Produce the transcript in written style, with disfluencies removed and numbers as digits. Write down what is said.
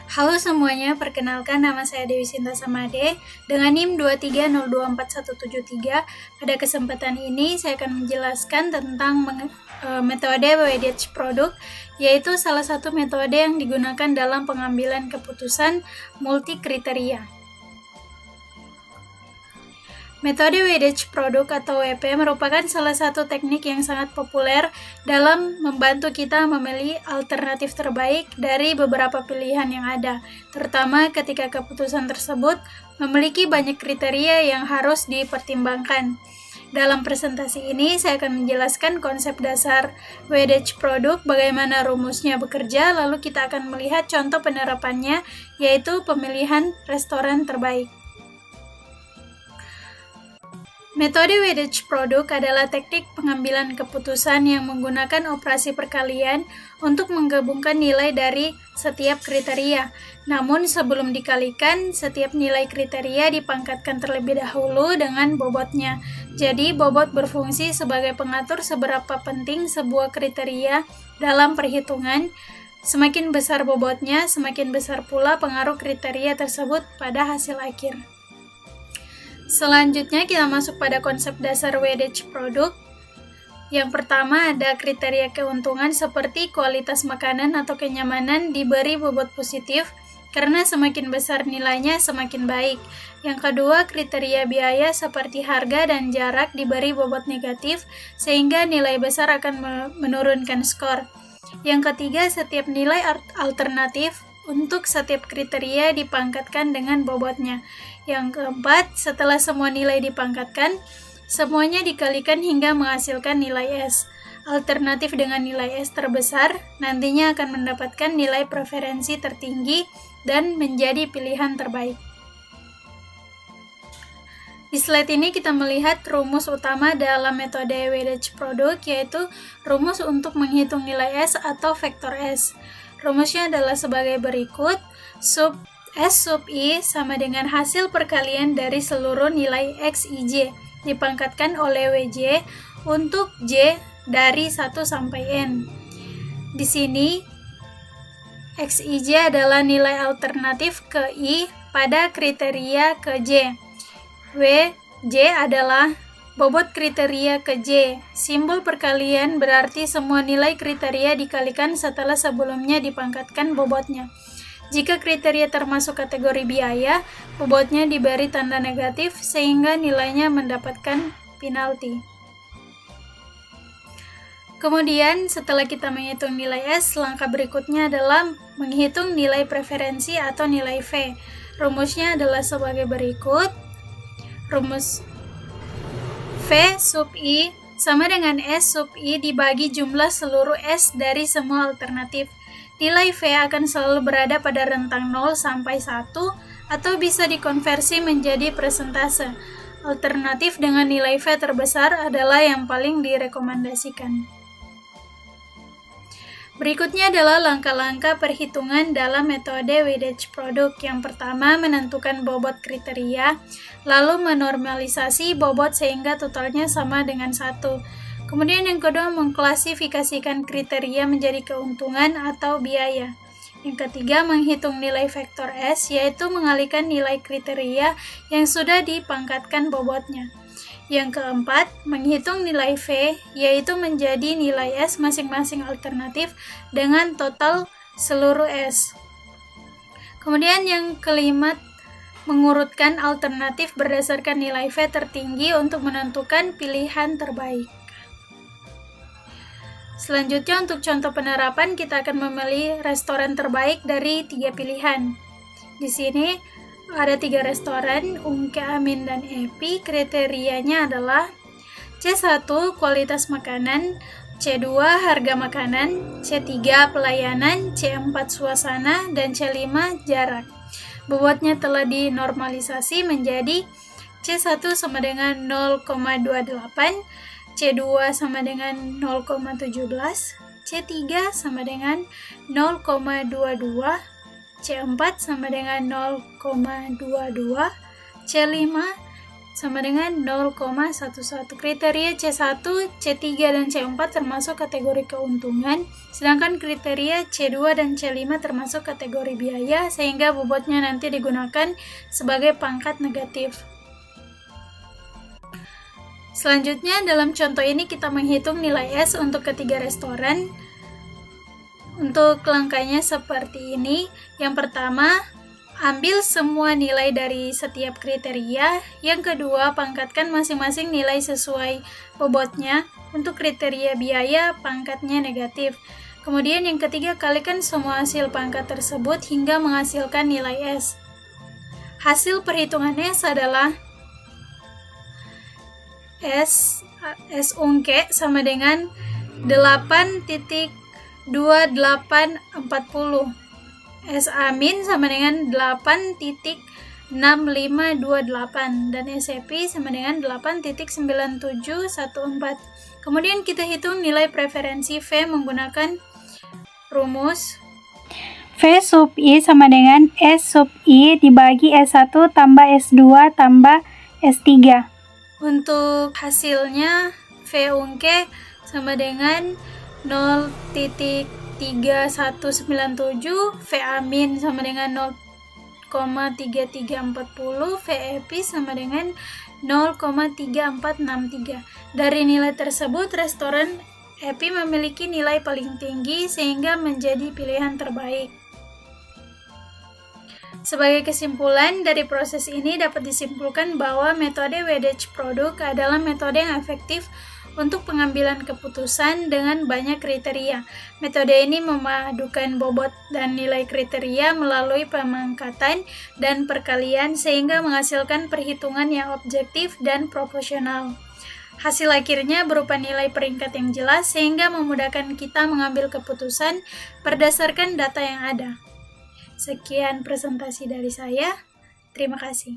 Halo semuanya, perkenalkan nama saya Dewi Sinta Samade dengan NIM 230241173. Pada kesempatan ini saya akan menjelaskan tentang metode Weighted Product, yaitu salah satu metode yang digunakan dalam pengambilan keputusan multi kriteria. Metode Weighted Product atau WP merupakan salah satu teknik yang sangat populer dalam membantu kita memilih alternatif terbaik dari beberapa pilihan yang ada, terutama ketika keputusan tersebut memiliki banyak kriteria yang harus dipertimbangkan. Dalam presentasi ini, saya akan menjelaskan konsep dasar Weighted Product, bagaimana rumusnya bekerja, lalu kita akan melihat contoh penerapannya, yaitu pemilihan restoran terbaik. Metode Weighted Product adalah teknik pengambilan keputusan yang menggunakan operasi perkalian untuk menggabungkan nilai dari setiap kriteria. Namun sebelum dikalikan, setiap nilai kriteria dipangkatkan terlebih dahulu dengan bobotnya. Jadi bobot berfungsi sebagai pengatur seberapa penting sebuah kriteria dalam perhitungan. Semakin besar bobotnya, semakin besar pula pengaruh kriteria tersebut pada hasil akhir. Selanjutnya kita masuk pada konsep dasar Weighted Product. Yang pertama ada kriteria keuntungan seperti kualitas makanan atau kenyamanan diberi bobot positif karena semakin besar nilainya semakin baik. Yang kedua kriteria biaya seperti harga dan jarak diberi bobot negatif sehingga nilai besar akan menurunkan skor. Yang ketiga setiap nilai alternatif untuk setiap kriteria dipangkatkan dengan bobotnya. Yang keempat, setelah semua nilai dipangkatkan, semuanya dikalikan hingga menghasilkan nilai S. Alternatif dengan nilai S terbesar nantinya akan mendapatkan nilai preferensi tertinggi dan menjadi pilihan terbaik. Di slide ini kita melihat rumus utama dalam metode Weighted Product, yaitu rumus untuk menghitung nilai S atau vektor S. Rumusnya adalah sebagai berikut, S sub I sama dengan hasil perkalian dari seluruh nilai XIJ dipangkatkan oleh WJ untuk J dari 1 sampai N. Di sini XIJ adalah nilai alternatif ke I pada kriteria ke J. WJ adalah bobot kriteria ke J. Simbol perkalian berarti semua nilai kriteria dikalikan setelah sebelumnya dipangkatkan bobotnya. Jika kriteria termasuk kategori biaya, bobotnya diberi tanda negatif sehingga nilainya mendapatkan penalti. Kemudian setelah kita menghitung nilai S, langkah berikutnya adalah menghitung nilai preferensi atau nilai V. Rumusnya adalah sebagai berikut. Rumus V sub I sama dengan S sub I dibagi jumlah seluruh S dari semua alternatif. Nilai V akan selalu berada pada rentang 0 sampai 1 atau bisa dikonversi menjadi persentase. Alternatif dengan nilai V terbesar adalah yang paling direkomendasikan. Berikutnya adalah langkah-langkah perhitungan dalam metode Weighted Product. Yang pertama, menentukan bobot kriteria, lalu menormalisasi bobot sehingga totalnya sama dengan 1. Kemudian yang kedua, mengklasifikasikan kriteria menjadi keuntungan atau biaya. Yang ketiga, menghitung nilai vektor S, yaitu mengalihkan nilai kriteria yang sudah dipangkatkan bobotnya. Yang keempat, menghitung nilai V, yaitu menjadi nilai S masing-masing alternatif dengan total seluruh S. Kemudian yang kelima, mengurutkan alternatif berdasarkan nilai V tertinggi untuk menentukan pilihan terbaik. Selanjutnya untuk contoh penerapan kita akan memilih restoran terbaik dari 3 pilihan. Di sini ada 3 restoran, Ungke, Amin, dan Epi. Kriterianya adalah C1 kualitas makanan, C2 harga makanan, C3 pelayanan, C4 suasana, dan C5 jarak. Bobotnya telah dinormalisasi menjadi C1 sama dengan 0,28, C2 sama dengan 0,17, C3 sama dengan 0,22, C4 sama dengan 0,22, C5 sama dengan 0,11. Kriteria C1, C3, dan C4 termasuk kategori keuntungan, sedangkan kriteria C2 dan C5 termasuk kategori biaya, sehingga bobotnya nanti digunakan sebagai pangkat negatif. Selanjutnya, dalam contoh ini kita menghitung nilai S untuk ketiga restoran. Untuk langkahnya seperti ini. Yang pertama, ambil semua nilai dari setiap kriteria. Yang kedua, pangkatkan masing-masing nilai sesuai bobotnya. Untuk kriteria biaya, pangkatnya negatif. Kemudian yang ketiga, kalikan semua hasil pangkat tersebut hingga menghasilkan nilai S. Hasil perhitungan S adalah S ungke sama dengan 8.2840. S amin sama dengan 8.6528 dan SEP sama dengan 8.9714. Kemudian kita hitung nilai preferensi V menggunakan rumus V sub I sama dengan S sub I dibagi S1 tambah S2 tambah S3. Untuk hasilnya V ungke sama dengan 0.3197, V amin sama dengan 0,3340, V epi sama dengan 0,3463. Dari nilai tersebut, restoran epi memiliki nilai paling tinggi sehingga menjadi pilihan terbaik. Sebagai kesimpulan, dari proses ini dapat disimpulkan bahwa metode Wedekind produk adalah metode yang efektif untuk pengambilan keputusan dengan banyak kriteria. Metode ini memadukan bobot dan nilai kriteria melalui pemangkatan dan perkalian sehingga menghasilkan perhitungan yang objektif dan proporsional. Hasil akhirnya berupa nilai peringkat yang jelas sehingga memudahkan kita mengambil keputusan berdasarkan data yang ada. Sekian presentasi dari saya. Terima kasih.